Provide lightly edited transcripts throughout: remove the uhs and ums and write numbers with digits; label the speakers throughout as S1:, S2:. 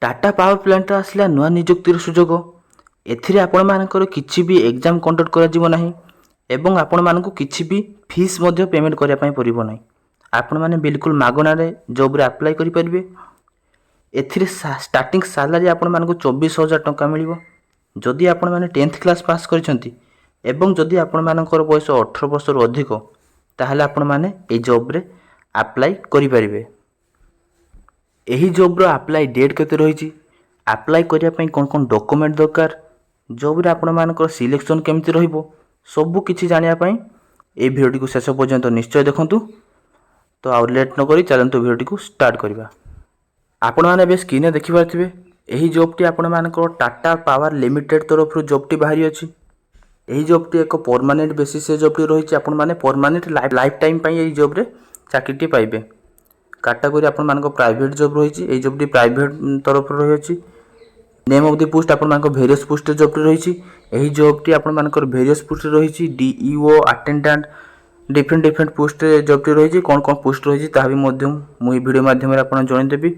S1: Tata power plant आसला नुआ नियुक्तिर सुजोग एथिरे आपण मानकर किछि भी एग्जाम कंडक्ट करा जीवो नाही एवं आपण मानकु किछि भी फीस मध्य पेमेंट करिया पई परिबो नाही। आपण माने बिल्कुल मागना रे जॉब रे अप्लाई करि परिबे। एथिरे स्टार्टिंग सैलरी आपण मानकु 24,000 टंका मिलिबो जदि आपण माने 10th क्लास पास करिसंती एवं जदि आपण मानकर बयस 18 वर्ष रु अधिक ताहाले आपण माने ए जॉब रे अप्लाई करि परिबे। एही जॉब रो अप्लाई डेट केते रहिछि, अप्लाई करिया पई कोन कोन डॉक्यूमेंट दरकार, जॉब रे आपण मानकर सिलेक्शन केमिति रहिबो सब किछि जानिया पई ए वीडियो को शेष पर्यंत निश्चय देखंतु। तो आ लेट न करी चलंतु वीडियो को स्टार्ट करिबा। आपण माने बे स्क्रीन रे देखि पारथिबे एही जॉब टी आपण मानकर टाटा पावर लिमिटेड तरफ रु जॉब टी बाहरी अछि। एही जॉब टी एक परमानेंट बेसिस से जॉब टी रहिछि। आपण माने परमानेंट लाइफ टाइम पई एही जॉब रे चाकरी टी पाइबे। कैटेगरी आपण मानकर प्राइवेट जॉब रहिछि। एही जॉब टी प्राइवेट तरफ रहि अछि। नेम ऑफ द पोस्ट आपण मानकर वेरियस पोस्ट जॉब टी रहिछि। एही जॉब टी आपण मानकर वेरियस पोस्ट रहिछि। DEO attendant different post job टी रहिछि। कोन कोन पोस्ट रहिछि ता भी मध्यम मुई वीडियो माध्यम रे आपण जणाइ देबी।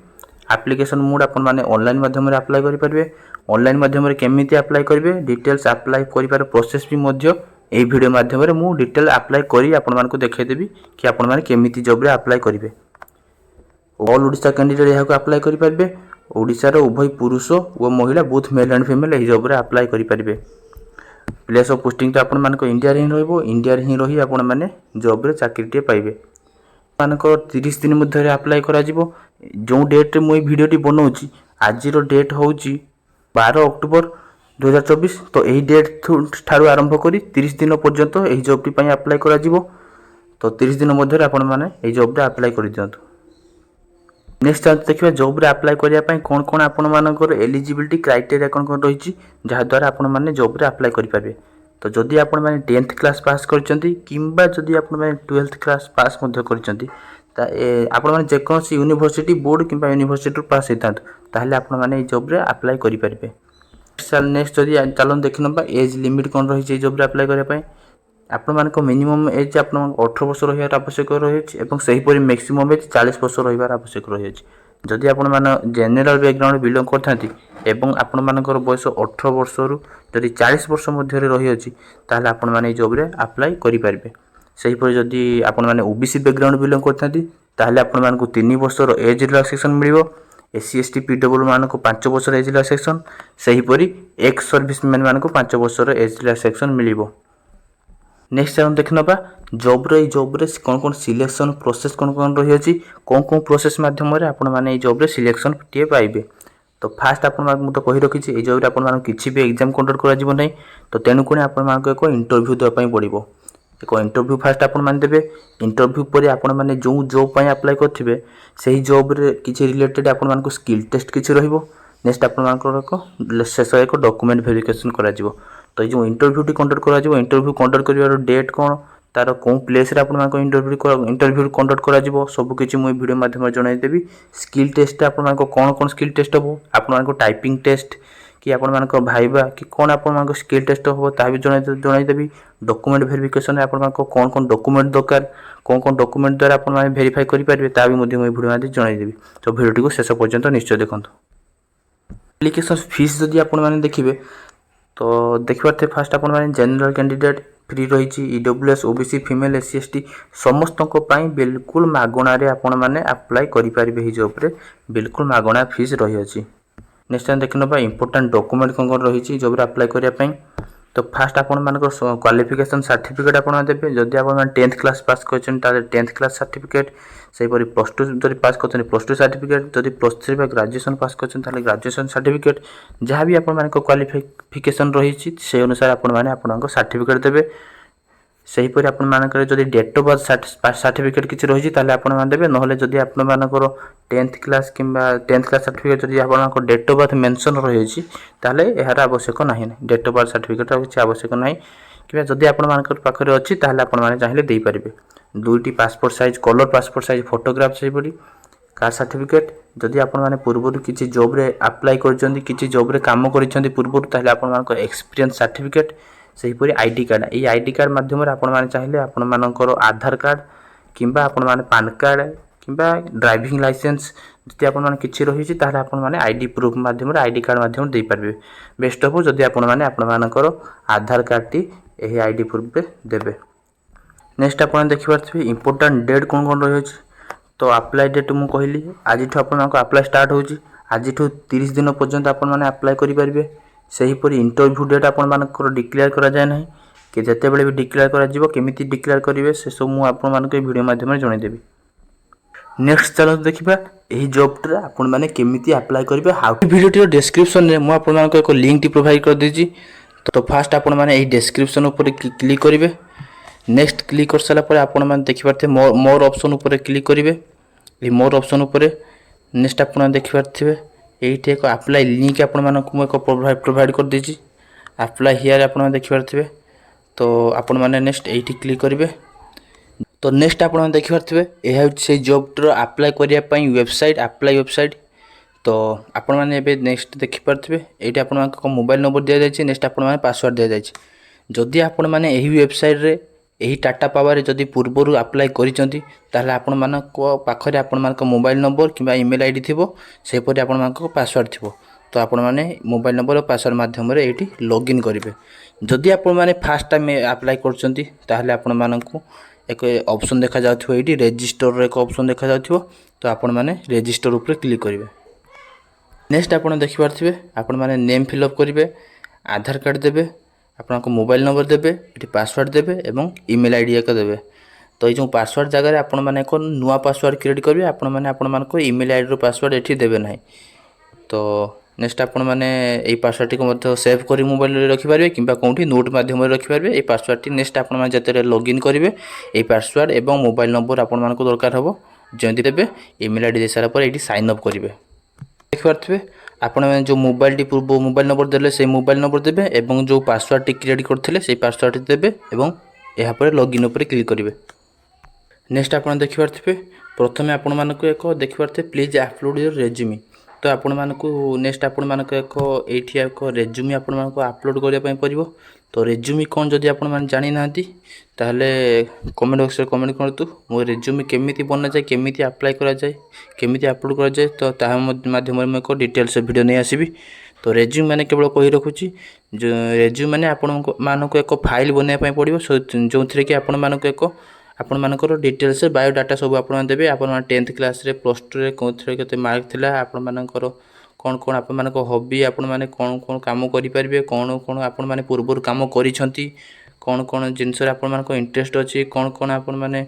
S1: एप्लीकेशन मोड आपण माने ऑनलाइन माध्यम रे अप्लाई करि परबे। ऑनलाइन माध्यम रे केमिति अप्लाई करबे डिटेल्स अप्लाई करिवार प्रोसेस भी मध्य एही वीडियो माध्यम रे मु डिटेल अप्लाई करी आपण मानकु देखाइ देबी कि आपण माने केमिति जॉब रे अप्लाई करिवे। ऑल ओडिशा कैंडिडेट यहाँ को अप्लाई करि परबे। ओडिशा रो उभय पुरुष और महिला बोथ मेल एंड फीमेल एही जॉब रे अप्लाई करि परबे। प्लेस ऑफ पोस्टिंग तो आपण मानको इंडिया रे ही रहइबो। इंडिया रे ही रही आपण माने जॉब रे चाकरी टे पाइबे। मानको 30 दिन मध्य रे अप्लाई करा जिवो। जो डेट रे मुई वीडियो टी बनौची आज रो डेट होउची 12 अक्टोबर 2024। तो एही डेट ठारू आरंभ करी 30 दिन पर्यंत एही जॉब टी पई अप्लाई करा जिवो। तो 30 दिन मध्य रे आपण माने एही जॉब रे अप्लाई करि दियंतु। नेक्स्ट देखिए जॉब रे अप्लाई करिया पई कोन कोन आपण मानकर एलिजिबिलिटी क्राइटेरिया कोन कोन रहिछि जहा द्वारा आपण माने जॉब रे अप्लाई करि पाबे। तो जदि आपण माने 10th क्लास पास करचंती किंबा जदि आपण माने 12th क्लास पास मध्य करचंती ता आपण माने जे कोनसी यूनिवर्सिटी बोर्ड किंबा यूनिवर्सिटी रो पास हेतांत ताहले आपण माने ए जॉब रे अप्लाई करि पारबे। चल नेक्स्ट जदि चलन देखिनबा एज लिमिट कोन रहिछि जॉब रे अप्लाई करिया पई। आपण मानको मिनिमम एज आपण 18 वर्ष रहियार आवश्यक रहिछि एवं सही परि मैक्सिमम एज 40 वर्ष रहिबार आवश्यक रहिछि। जदि आपण माने जनरल बैकग्राउंड बिलोंग करथांती एवं आपण मानकर बयस 18 वर्ष रु जदि 40 वर्ष मध्य रे रहि अछि ताहले आपण माने जॉब रे अप्लाई करि पारबे। सही परि जदि आपण माने ओबीसी बैकग्राउंड बिलोंग करथांती ताहले आपण मानको 3 वर्ष रो एज रिलैक्सेशन मिलिबो। एससी एसटी पीडब्ल्यू मानको 5 वर्ष रो एज रिलैक्सेशन। सही परि एक्स सर्विसमैन मानको 5 वर्ष रो एज रिलैक्सेशन मिलिबो। नेक्स्ट हम देखनबा जॉब रे कोन कोन सिलेक्शन प्रोसेस कोन कोन रहि अछि कोन प्रोसेस माध्यम रे आपण माने ए जॉब रे सिलेक्शन टिए पाइबे। तो फास्ट आपण माने मु तो कहि रखिछि ए जॉब रे आपण माने किछि भी एग्जाम कंडक्ट करा जिवो नै। तो तेनु कोने आपण माने एको इंटरव्यू देबा पई पड़िबो। एको इंटरव्यू फास्ट आपण माने देबे। इंटरव्यू परे आपण माने जो जॉब पई अप्लाई करथिबे सेही जॉब रे किछि रिलेटेड आपण माने को स्किल टेस्ट किछि रहिबो। नेक्स्ट आपण माने को शेष एको डॉक्यूमेंट वेरिफिकेशन करा जिवो। तो जो इंटरव्यू टी कंडक्ट करा जिवो इंटरव्यू कंडक्ट करिवार डेट कोन तार कोन प्लेस रे आपण मानको इंटरव्यू कंडक्ट करा जिवो सब किछि मु वीडियो माध्यम रे जणाइ देबी। स्किल टेस्ट आपण मानको कोन स्किल टेस्ट हबो आपण मानको टाइपिंग टेस्ट कि आपण मानको भाइबा कि कोन आपण मानको स्किल टेस्ट हबो ता भी जणाइ देबी। डॉक्यूमेंट वेरिफिकेशन रे आपण मानको कोन डॉक्यूमेंट दरकार कोन डॉक्यूमेंट द्वारा आपण माने वेरीफाई करि पारबे ता भी मु वीडियो माध्यम जणाइ देबी। तो वीडियो टी को शेष पर्यंत निश्चय देखंतु। एप्लीकेशन फीस जदि आपण माने देखिबे तो देखिबार फास्ट आपण माने जनरल कैंडिडेट फ्री रहिछि। EWS OBC female SC ST समस्त को पई बिल्कुल मागणा रे आपण माने अप्लाई करि पारिबे। ही जॉब रे बिल्कुल मागणा फीस रहि अछि। नेक्स्ट टाइम देखनबा इंपोर्टेंट डॉक्यूमेंट कोन कोन रहिछि जॉब रे अप्लाई करिया पई। तो फास्ट आपण मानको क्वालिफिकेशन सर्टिफिकेट आपण देबे। जदि आपण माने 10th क्लास पास करछन ताले 10th क्लास सर्टिफिकेट सही परि +2 जदि पास करछन +2 सर्टिफिकेट जदि +3 बा ग्रेजुएशन पास करछन ताले ग्रेजुएशन सर्टिफिकेट जहाँ भी आपण मानको क्वालिफिकेशन रहिछि से अनुसार आपण माने आपनको सर्टिफिकेट देबे। सही परि आपण मानकर जदि डेट ऑफ बर्थ सर्टिफिकेट किछि रहिछि ताले आपण मान देबे। नहले जदि आपण मानकर 10th क्लास किंबा 10th क्लास सर्टिफिकेट जदि आपनको डेट ऑफ बर्थ मेंशन रहिछि ताले एहार आवश्यक नाही। डेट ऑफ बर्थ सर्टिफिकेट किछि आवश्यक नाही किबा जदि आपण मानकर पाखरे अछि ताले आपण माने चाहिले देई परिबे। दुईटी passport size colour passport size photograph सही परि कास्ट सर्टिफिकेट जदि आपण माने पूर्वरु किछि जॉब रे अप्लाई करछन्ती किछि जॉब रे काम करछन्ती पूर्वरु ताले आपण मानकर एक्सपीरियंस सर्टिफिकेट सही परि आईडी कार्ड ए आईडी कार्ड माध्यम रे आपण माने चाहिले आपण मानकर आधार कार्ड किंबा आपण माने पैन कार्ड किंबा ड्राइविंग लाइसेंस ଯଦି ଆପଣମାନେ କିଛି ରହିଛି ତାହେଲେ ଆପଣମାନେ ଆଇଡି ପ୍ରୁଫ୍ ମାଧ୍ୟମରେ ଆଇଡି କାର୍ଡ଼ ମାଧ୍ୟମରେ ଦେଇପାରିବେ। ବେଷ୍ଟ ହେବ ଯଦି ଆପଣମାନେ ଆପଣମାନଙ୍କର ଆଧାର କାର୍ଡ଼ଟି ଏହି ଆଇଡି ପ୍ରୁଫ୍ରେ ଦେବେ। ନେକ୍ସଟ ଆପଣ ଦେଖିପାରୁଥିବେ ଇମ୍ପୋର୍ଟାଣ୍ଟ ଡେଟ୍ କ'ଣ କ'ଣ ରହିଛି। ତ ଆପ୍ଲାଏ ଡେଟ୍ ମୁଁ କହିଲି ଆଜିଠୁ ଆପଣମାନଙ୍କ ଆପ୍ଲାଏ ଷ୍ଟାର୍ଟ ହେଉଛି। ଆଜିଠୁ 30 ଦିନ ପର୍ଯ୍ୟନ୍ତ ଆପଣମାନେ ଆପ୍ଲାଏ କରିପାରିବେ। ସେହିପରି ଇଣ୍ଟରଭ୍ୟୁ ଡେଟ୍ ଆପଣମାନଙ୍କର ଡିକ୍ଲେୟାର କରାଯାଏ ନାହିଁ କି ଯେତେବେଳେ ବି ଡିକ୍ଲେୟାର କରାଯିବ କେମିତି ଡିକ୍ଲେୟାର କରିବେ ସେସବୁ ମୁଁ ଆପଣମାନଙ୍କୁ ଏହି ଭିଡ଼ିଓ ମାଧ୍ୟମରେ ଜଣାଇଦେବି। ନେକ୍ସଟ ଚାଲନ୍ତୁ ଦେଖିବା ଏହି ଜବ୍ରେ ଆପଣମାନେ କେମିତି ଆପ୍ଲାଏ କରିବେ। ଭିଡ଼ିଓଟିର ଡେସ୍କ୍ରିପ୍ସନରେ ମୁଁ ଆପଣମାନଙ୍କୁ ଏକ ଲିଙ୍କଟି ପ୍ରୋଭାଇଡ଼ କରିଦେଇଛି। ତ ଫାଷ୍ଟ ଆପଣମାନେ ଏହି ଡେସ୍କ୍ରିପ୍ସନ୍ ଉପରେ କ୍ଲିକ୍ କରିବେ। ନେକ୍ସଟ କ୍ଲିକ୍ କରିସାରିଲା ପରେ ଆପଣମାନେ ଦେଖିପାରୁଥିବେ ମୋର ଅପସନ୍ ଉପରେ କ୍ଲିକ୍ କରିବେ। ଏହି ମୋର ଅପସନ୍ ଉପରେ ନେକ୍ସଟ ଆପଣ ଦେଖିପାରୁଥିବେ এইটি ଏକ ଆପ୍ଲାଏ ଲିଙ୍କ ଆପଣମାନଙ୍କୁ ମୁଁ ଏକ ପ୍ରୋଭାଇଡ଼ କରିଦେଇଛି। ଆପ୍ଲାଏ ହିଆରେ ଆପଣ ଦେଖିପାରୁଥିବେ। ତ ଆପଣମାନେ ନେକ୍ସଟ এইটি କ୍ଲିକ୍ କରିବେ। ତ ନେକ୍ସଟ ଆପଣ ଦେଖିପାରୁଥିବେ ଏହା ହେଉଛି ସେଇ ଜବ୍ର ଆପ୍ଲାଏ କରିବା ପାଇଁ ୱେବସାଇଟ୍ ଆପ୍ଲାଏ ୱେବସାଇଟ୍। ତ ଆପଣମାନେ ଏବେ ନେକ୍ସଟ ଦେଖିପାରୁଥିବେ ଏଇଠି ଆପଣଙ୍କ ମୋବାଇଲ ନମ୍ବର ଦିଆଯାଇଛି। ନେକ୍ସଟ ଆପଣମାନେ ପାସୱାର୍ଡ଼ ଦିଆଯାଇଛି। ଯଦି ଆପଣମାନେ ଏହି ୱେବସାଇଟ୍ରେ ଏହି ଟାଟା ପାୱାରରେ ଯଦି ପୂର୍ବରୁ ଆପ୍ଲାଏ କରିଛନ୍ତି ତାହେଲେ ଆପଣମାନଙ୍କ ପାଖରେ ଆପଣମାନଙ୍କ ମୋବାଇଲ ନମ୍ବର କିମ୍ବା ଇମେଲ୍ ଆଇଡ଼ି ଥିବ, ସେହିପରି ଆପଣମାନଙ୍କ ପାସୱାର୍ଡ଼ ଥିବ। ତ ଆପଣମାନେ ମୋବାଇଲ ନମ୍ବର ଓ ପାସୱାର୍ଡ଼ ମାଧ୍ୟମରେ ଏଇଠି ଲଗ୍ଇନ୍ କରିବେ। ଯଦି ଆପଣମାନେ ଫାର୍ଷ୍ଟ ଟାଇମ୍ ଆପ୍ଲାଏ କରୁଛନ୍ତି ତାହେଲେ ଆପଣମାନଙ୍କୁ ଏକ ଅପସନ୍ ଦେଖାଯାଉଥିବ ଏଇଠି ରେଜିଷ୍ଟରର ଏକ ଅପସନ୍ ଦେଖାଯାଉଥିବ। ତ ଆପଣମାନେ ରେଜିଷ୍ଟର ଉପରେ କ୍ଲିକ୍ କରିବେ। ନେକ୍ସଟ ଆପଣ ଦେଖିପାରୁଥିବେ ଆପଣମାନେ ନେମ୍ ଫିଲ୍ଅପ୍ କରିବେ, ଆଧାର କାର୍ଡ଼ ଦେବେ, ଆପଣଙ୍କ ମୋବାଇଲ ନମ୍ବର ଦେବେ, ଏଠି ପାସୱାର୍ଡ଼ ଦେବେ ଏବଂ ଇମେଲ୍ ଆଇଡ଼ି ଏକ ଦେବେ। ତ এই ଯେଉଁ ପାସୱାର୍ଡ଼ ଜାଗାରେ ଆପଣମାନେ ଏକ ନୂଆ ପାସୱାର୍ଡ଼ କ୍ରିଏଟ୍ କରିବେ। ଆପଣମାନେ ଆପଣମାନଙ୍କ ଇମେଲ୍ ଆଇଡ଼ିର ପାସୱାର୍ଡ଼ ଏଠି ଦେବେ ନାହିଁ। ତ ନେକ୍ସଟ ଆପଣମାନେ এই ପାସୱାର୍ଡ଼ଟିକୁ ମଧ୍ୟ ସେଭ୍ କରି ମୋବାଇଲରେ ରଖିପାରିବେ କିମ୍ବା କେଉଁଠି ନୋଟ୍ ମାଧ୍ୟମରେ ରଖିପାରିବେ। এই ପାସୱାର୍ଡ଼ଟି ନେକ୍ସଟ ଆପଣମାନେ ଯେତେବେଳେ ଲଗ୍ଇନ୍ କରିବେ এই ପାସୱାର୍ଡ଼ ଏବଂ ମୋବାଇଲ ନମ୍ବର ଆପଣମାନଙ୍କୁ ଦରକାର ହେବ। ଯେମିତି ଦେବେ ଇମେଲ୍ ଆଇଡ଼ି ଦେଇସାରିଲା ପରେ ଏଇଠି ସାଇନ୍ ଅପ୍ କରିବେ। ଦେଖିପାରୁଥିବେ ଆପଣମାନେ ଯେଉଁ ମୋବାଇଲଟି ପୂର୍ବ ମୋବାଇଲ ନମ୍ବର ଦେଲେ ସେଇ ମୋବାଇଲ ନମ୍ବର ଦେବେ ଏବଂ ଯେଉଁ ପାସୱାର୍ଡ଼ଟି କ୍ରିଏଟ୍ କରିଥିଲେ ସେଇ ପାସୱାର୍ଡ଼ଟି ଦେବେ ଏବଂ ଏହାପରେ ଲଗ୍ଇନ୍ ଉପରେ କ୍ଲିକ୍ କରିବେ। ନେକ୍ସଟ ଆପଣ ଦେଖିପାରୁଥିବେ ପ୍ରଥମେ ଆପଣମାନଙ୍କୁ ଏକ ଦେଖିପାରୁଥିବେ ପ୍ଲିଜ୍ ଅପଲୋଡ଼ ୟୋର ରେଜ୍ୟୁମି। ତ ଆପଣମାନଙ୍କୁ ନେକ୍ସଟ ଆପଣମାନଙ୍କ ଏକ ଏଇଠି ଏକ ରେଜ୍ୟୁମି ଆପଣମାନଙ୍କୁ ଅପଲୋଡ଼ କରିବା ପାଇଁ ପଡ଼ିବ। ତ ରେଜ୍ୟୁମି କ'ଣ ଯଦି ଆପଣମାନେ ଜାଣିନାହାନ୍ତି ତାହେଲେ କମେଣ୍ଟ ବକ୍ସରେ କମେଣ୍ଟ କରନ୍ତୁ। ମୋ ରେଜ୍ୟୁମି କେମିତି ବନାଯାଏ, କେମିତି ଆପ୍ଲାଏ କରାଯାଏ, କେମିତି ଅପଲୋଡ଼ କରାଯାଏ, ତ ତାହା ମାଧ୍ୟମରେ ମୁଁ ଏକ ଡିଟେଲ୍ସ ଭିଡ଼ିଓ ନେଇ ଆସିବି। ତ ରେଜ୍ୟୁମି ମାନେ କେବଳ କହି ରଖୁଛି ରେଜ୍ୟୁମି ମାନେ ଆପଣମାନଙ୍କୁ ଏକ ଫାଇଲ୍ ବନାଇବା ପାଇଁ ପଡ଼ିବ ଯେଉଁଥିରେ କି ଆପଣମାନଙ୍କର ଡିଟେଲ୍ସ ବାୟୋଡାଟା ସବୁ ଆପଣମାନେ ଦେବେ। ଆପଣମାନେ 10th କ୍ଲାସ୍ରେ +2ରେ କେଉଁଥିରେ କେତେ ମାର୍କ ଥିଲା, ଆପଣମାନଙ୍କର କ'ଣ କ'ଣ ଆପଣମାନଙ୍କ ହବି, ଆପଣମାନେ କ'ଣ କ'ଣ କାମ କରିପାରିବେ, କ'ଣ କ'ଣ ଆପଣମାନେ ପୂର୍ବରୁ କାମ କରିଛନ୍ତି, କ'ଣ କ'ଣ ଜିନିଷରେ ଆପଣମାନଙ୍କ ଇଣ୍ଟରେଷ୍ଟ ଅଛି, କ'ଣ କ'ଣ ଆପଣମାନେ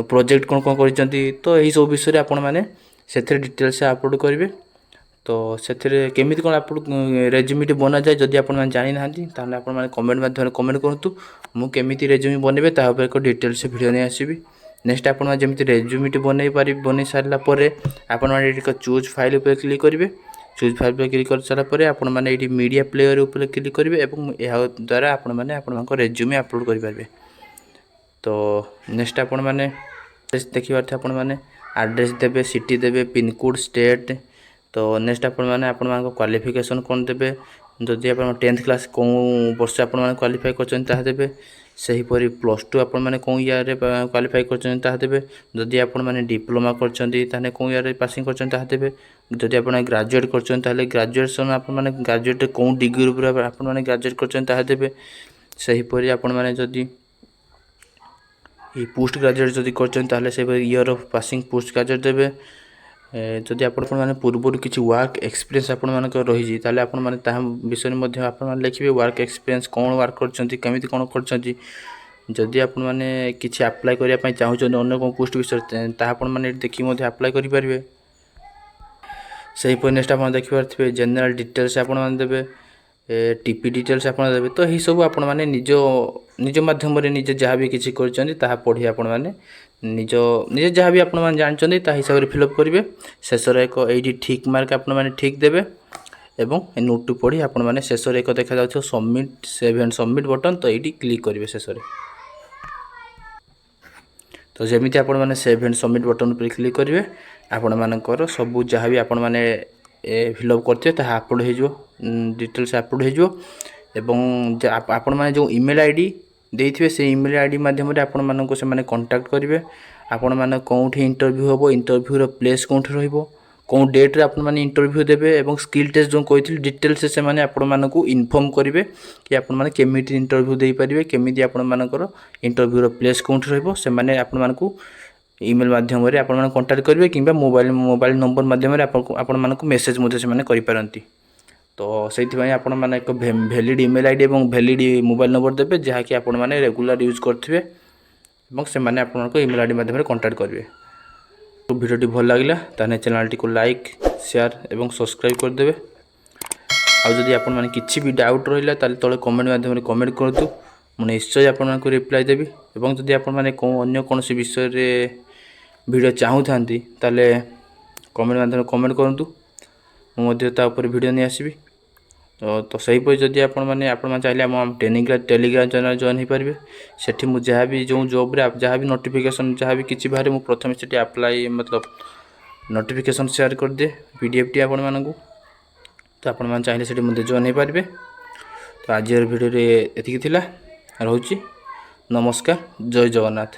S1: ପ୍ରୋଜେକ୍ଟ କ'ଣ କ'ଣ କରିଛନ୍ତି। ତ ଏହିସବୁ ବିଷୟରେ ଆପଣମାନେ ସେଥିରେ ଡିଟେଲ୍ସ ଅପଲୋଡ଼ କରିବେ। ତ ସେଥିରେ କେମିତି କ'ଣ ରେଜ୍ୟୁମିଟି ବନାଯାଏ ଯଦି ଆପଣମାନେ ଜାଣିନାହାନ୍ତି ତାହେଲେ ଆପଣମାନେ କମେଣ୍ଟ ମାଧ୍ୟମରେ କମେଣ୍ଟ କରନ୍ତୁ। ମୁଁ କେମିତି ରେଜ୍ୟୁମି ବନେଇବେ ତା ଉପରେ ଏକ ଡିଟେଲ୍ସ ଭିଡ଼ିଓ ନେଇ ଆସିବି। ନେକ୍ସଟ ଆପଣମାନେ ଯେମିତି ରେଜ୍ୟୁମିଟି ବନେଇ ସାରିଲା ପରେ ଆପଣମାନେ ଏଠି ଏକ ଚୁଜ୍ ଫାଇଲ୍ ଉପରେ କ୍ଲିକ୍ କରିବେ। ଚୁଜ୍ ଫାଇଲ୍ ଉପରେ କ୍ଲିକ୍ କରିସାରିଲା ପରେ ଆପଣମାନେ ଏଇଠି ମିଡ଼ିଆ ପ୍ଲେୟର ଉପରେ କ୍ଲିକ୍ କରିବେ ଏବଂ ଏହା ଦ୍ୱାରା ଆପଣମାନେ ଆପଣଙ୍କ ରେଜ୍ୟୁମି ଅପଲୋଡ଼ କରିପାରିବେ। ତ ନେକ୍ସଟ ଆପଣମାନେ ଦେଖିପାରୁଥିବେ ଆପଣମାନେ ଆଡ୍ରେସ୍ ଦେବେ, ସିଟି ଦେବେ, ପିନକୋଡ଼୍, ଷ୍ଟେଟ୍। ତ ନେକ୍ସଟ ଆପଣମାନେ ଆପଣମାନଙ୍କ କ୍ୱାଲିଫିକେସନ୍ କ'ଣ ଦେବେ। ଯଦି ଆପଣ 10th କ୍ଲାସ୍ କେଉଁ ବର୍ଷ ଆପଣମାନେ କ୍ୱାଲିଫାଇ କରିଛନ୍ତି ତାହା ଦେବେ। ସେହିପରି +2 ଆପଣମାନେ କେଉଁ ଇୟର୍ରେ କ୍ୱାଲିଫାଇ କରିଛନ୍ତି ତାହା ଦେବେ। ଯଦି ଆପଣମାନେ ଡିପ୍ଲୋମା କରିଛନ୍ତି ତାହେଲେ କେଉଁ ଇୟର୍ରେ ପାସିଂ କରିଛନ୍ତି ତାହା ଦେବେ। ଯଦି ଆପଣ ଗ୍ରାଜୁଏଟ୍ କରିଛନ୍ତି ତାହେଲେ ଗ୍ରାଜୁଏସନ୍ ଆପଣମାନେ ଗ୍ରାଜୁଏଟ୍ କେଉଁ ଡିଗ୍ରୀ ଉପରେ ଆପଣମାନେ ଗ୍ରାଜୁଏଟ୍ କରିଛନ୍ତି ତାହା ଦେବେ। ସେହିପରି ଆପଣମାନେ ଯଦି ପୋଷ୍ଟ ଗ୍ରାଜୁଏଟ୍ ଯଦି କରିଛନ୍ତି ତାହେଲେ ସେହିପରି year of passing post graduate ଦେବେ। ଯଦି ଆପଣମାନେ ପୂର୍ବରୁ କିଛି ୱାର୍କ ଏକ୍ସପିରିଏନ୍ସ ଆପଣମାନଙ୍କର ରହିଛି ତାହେଲେ ଆପଣମାନେ ତାହା ବିଷୟରେ ମଧ୍ୟ ଆପଣମାନେ ଲେଖିବେ। ୱାର୍କ ଏକ୍ସପିରିଏନ୍ସ କ'ଣ ୱାର୍କ କରିଛନ୍ତି, କେମିତି କ'ଣ କରିଛନ୍ତି। ଯଦି ଆପଣମାନେ କିଛି ଆପ୍ଲାଏ କରିବା ପାଇଁ ଚାହୁଁଛନ୍ତି ଅନ୍ୟ କେଉଁ ପୋଷ୍ଟ ବିଷୟରେ ତାହା ଆପଣମାନେ ଏଠି ଦେଖି ମଧ୍ୟ ଆପ୍ଲାଏ କରିପାରିବେ। ସେହିପରି ନେକ୍ସଟ ଆପଣ ଦେଖିପାରୁଥିବେ ଜେନେରାଲ ଡିଟେଲ୍ସ ଆପଣମାନେ ଦେବେ, ଟିପି ଡିଟେଲ୍ସ ଆପଣ ଦେବେ। ତ ଏହିସବୁ ଆପଣମାନେ ନିଜ ମାଧ୍ୟମରେ ନିଜେ ଯାହା ବି କିଛି କରିଛନ୍ତି ତାହା ପଢ଼ି ଆପଣମାନେ ନିଜେ ଯାହା ବି ଆପଣମାନେ ଜାଣିଛନ୍ତି ତା ହିସାବରେ ଫିଲ୍ଅପ୍ କରିବେ। ଶେଷରେ ଏକ ଏଇଠି ଠିକ୍ ମାର୍କ ଆପଣମାନେ ଠିକ୍ ଦେବେ ଏବଂ ଏ ନୋଟ୍ଟି ପଢ଼ି ଆପଣମାନେ ଶେଷରେ ଏକ ଦେଖାଯାଉଥିବ ସେଭ୍ ଆଣ୍ଡ ସବମିଟ୍ ବଟନ୍। ତ ଏଇଠି କ୍ଲିକ୍ କରିବେ ଶେଷରେ। ତ ଯେମିତି ଆପଣମାନେ ସେଭ୍ ଆଣ୍ଡ ସବମିଟ୍ ବଟନ୍ ଉପରେ କ୍ଲିକ୍ କରିବେ ଆପଣମାନଙ୍କର ସବୁ ଯାହା ବି ଆପଣମାନେ ଫିଲ୍ଅପ୍ କରିଥିବେ ତାହା ଅପଲୋଡ଼ ହୋଇଯିବ, ଡିଟେଲ୍ସ ଅପଲୋଡ଼ ହୋଇଯିବ। ଏବଂ ଆପଣମାନେ ଯେଉଁ ଇମେଲ୍ ଆଇଡ଼ି ଦେଇଥିବେ ସେଇ ଇମେଲ୍ ଆଇଡ଼ି ମାଧ୍ୟମରେ ଆପଣମାନଙ୍କୁ ସେମାନେ କଣ୍ଟାକ୍ଟ କରିବେ। ଆପଣମାନେ କେଉଁଠି ଇଣ୍ଟରଭ୍ୟୁ ହେବ, ଇଣ୍ଟରଭ୍ୟୁର ପ୍ଲେସ୍ କେଉଁଠି ରହିବ, କେଉଁ ଡେଟ୍ରେ ଆପଣମାନେ ଇଣ୍ଟରଭ୍ୟୁ ଦେବେ ଏବଂ ସ୍କିଲ୍ ଟେଷ୍ଟ ଯେଉଁ କହିଥିଲି ଡିଟେଲ୍ସ ସେମାନେ ଆପଣମାନଙ୍କୁ ଇନଫର୍ମ କରିବେ କି ଆପଣମାନେ କେମିତି ଇଣ୍ଟରଭ୍ୟୁ ଦେଇପାରିବେ, କେମିତି ଆପଣମାନଙ୍କର ଇଣ୍ଟରଭ୍ୟୁର ପ୍ଲେସ୍ କେଉଁଠି ରହିବ। ସେମାନେ ଆପଣମାନଙ୍କୁ ଇମେଲ୍ ମାଧ୍ୟମରେ ଆପଣମାନେ କଣ୍ଟାକ୍ଟ କରିବେ କିମ୍ବା ମୋବାଇଲ ନମ୍ବର ମାଧ୍ୟମରେ ଆପଣମାନଙ୍କୁ ମେସେଜ୍ ମଧ୍ୟ ସେମାନେ କରିପାରନ୍ତି। ତ ସେଇଥିପାଇଁ ଆପଣମାନେ ଏକ ଭ୍ୟାଲିଡ଼ ଇମେଲ୍ ଆଇଡ଼ି ଏବଂ ଭ୍ୟାଲିଡ଼ ମୋବାଇଲ ନମ୍ବର ଦେବେ ଯାହାକି ଆପଣମାନେ ରେଗୁଲାର ୟୁଜ୍ କରୁଥିବେ ଏବଂ ସେମାନେ ଆପଣଙ୍କ ଇମେଲ୍ ଆଇଡ଼ି ମାଧ୍ୟମରେ କଣ୍ଟାକ୍ଟ କରିବେ। ଭିଡ଼ିଓଟି ଭଲ ଲାଗିଲା ତାହେଲେ ଚ୍ୟାନେଲଟିକୁ ଲାଇକ୍, ସେୟାର ଏବଂ ସବସ୍କ୍ରାଇବ୍ କରିଦେବେ। ଆଉ ଯଦି ଆପଣମାନେ କିଛି ବି ଡାଉଟ୍ ରହିଲା ତାହେଲେ ତଳେ କମେଣ୍ଟ ମାଧ୍ୟମରେ କମେଣ୍ଟ କରନ୍ତୁ, ମୁଁ ନିଶ୍ଚୟ ଆପଣମାନଙ୍କୁ ରିପ୍ଲାଏ ଦେବି। ଏବଂ ଯଦି ଆପଣମାନେ ଅନ୍ୟ କୌଣସି ବିଷୟରେ ଭିଡ଼ିଓ ଚାହୁଁଥାନ୍ତି ତାହେଲେ କମେଣ୍ଟ ମାଧ୍ୟମରେ କମେଣ୍ଟ କରନ୍ତୁ, ମୁଁ ମଧ୍ୟ ତା ଉପରେ ଭିଡ଼ିଓ ନେଇ ଆସିବି। ତ ସେହିପରି ଯଦି ଆପଣମାନେ ଚାହିଁଲେ ଆମ ଟେଲିଗ୍ରାମ ଚ୍ୟାନେଲ ଜଏନ୍ ହୋଇପାରିବେ। ସେଠି ମୁଁ ଯାହାବି ଯେଉଁ ଜବ୍ରେ ଯାହାବି ନୋଟିଫିକେସନ୍ ଯାହାବି କିଛି ବାହାରେ ମୁଁ ପ୍ରଥମେ ସେଠି ଆପ୍ଲାଏ ନୋଟିଫିକେସନ୍ ସେୟାର କରିଦିଏ PDFଟି ଆପଣମାନଙ୍କୁ। ତ ଆପଣମାନେ ଚାହିଁଲେ ସେଠି ମଧ୍ୟ ଜଏନ୍ ହୋଇପାରିବେ। ତ ଆଜିର ଭିଡ଼ିଓରେ ଏତିକି ଥିଲା, ରହୁଛି। ନମସ୍କାର, ଜୟ ଜଗନ୍ନାଥ।